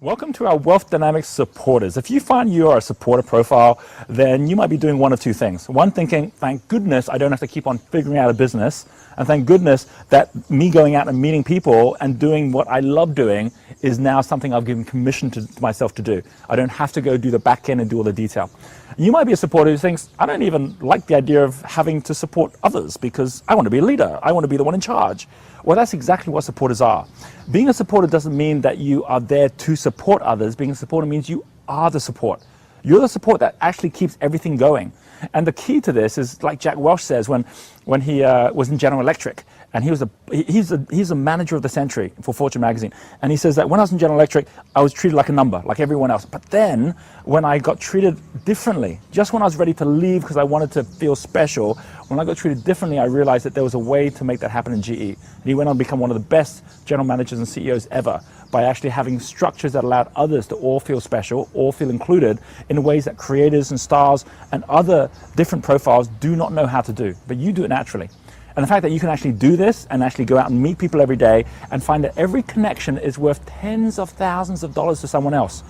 Welcome to our Wealth Dynamics supporters. If you find you are a supporter profile, then you might be doing one of two things. One, thinking, thank goodness I don't have to keep on figuring out a business. And thank goodness that me going out and meeting people and doing what I love doing is now something I've given permission to myself to do. I don't have to go do the back end and do all the detail. You might be a supporter who thinks, I don't even like the idea of having to support others because I want to be a leader. I want to be the one in charge. Well, that's exactly what supporters are. Being a supporter doesn't mean that you are there to support others. Being a supporter means you are the support. You're the support that actually keeps everything going. And the key to this is, like Jack Welch says, when he was in General Electric, and he's a manager of the century for Fortune magazine. And he says that when I was in General Electric, I was treated like a number, like everyone else. But then when I got treated differently, just when I was ready to leave because I wanted to feel special, when I got treated differently, I realized that there was a way to make that happen in GE. And he went on to become one of the best general managers and CEOs ever by actually having structures that allowed others to all feel special, all feel included in ways that creators and stars and other different profiles do not know how to do, but you do it naturally. And the fact that you can actually do this and actually go out and meet people every day and find that every connection is worth tens of thousands of dollars to someone else.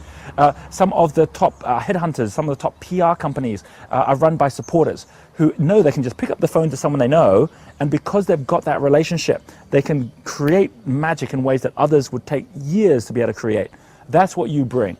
Some of the top headhunters, some of the top PR companies are run by supporters who know they can just pick up the phone to someone they know, and because they've got that relationship, they can create magic in ways that others would take years to be able to create. That's what you bring.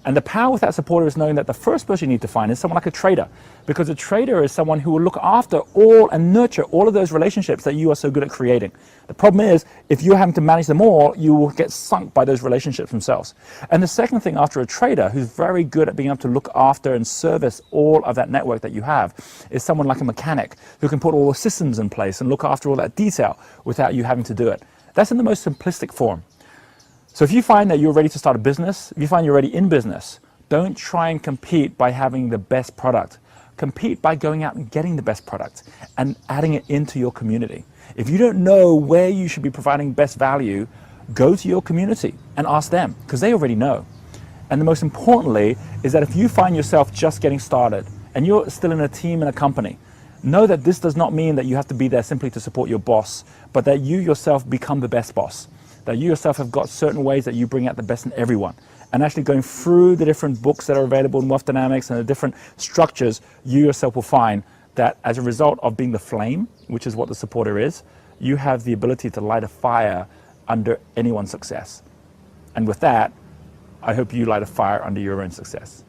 And the power with that supporter is knowing that the first person you need to find is someone like a trader, because a trader is someone who will look after all and nurture all of those relationships that you are so good at creating. The problem is, if you're having to manage them all, you will get sunk by those relationships themselves. And the second thing after a trader who's very good at being able to look after and service all of that network that you have is someone like a mechanic who can put all the systems in place and look after all that detail without you having to do it. That's in the most simplistic form. So if you find that you're ready to start a business, if you find you're already in business, don't try and compete by having the best product. Compete by going out and getting the best product and adding it into your community. If you don't know where you should be providing best value, go to your community and ask them, because they already know. And the most importantly is that if you find yourself just getting started and you're still in a team in a company, know that this does not mean that you have to be there simply to support your boss, but that you yourself become the best boss. That you yourself have got certain ways that you bring out the best in everyone. And actually going through the different books that are available in Wealth Dynamics and the different structures, you yourself will find that as a result of being the flame, which is what the supporter is, you have the ability to light a fire under anyone's success. And with that, I hope you light a fire under your own success.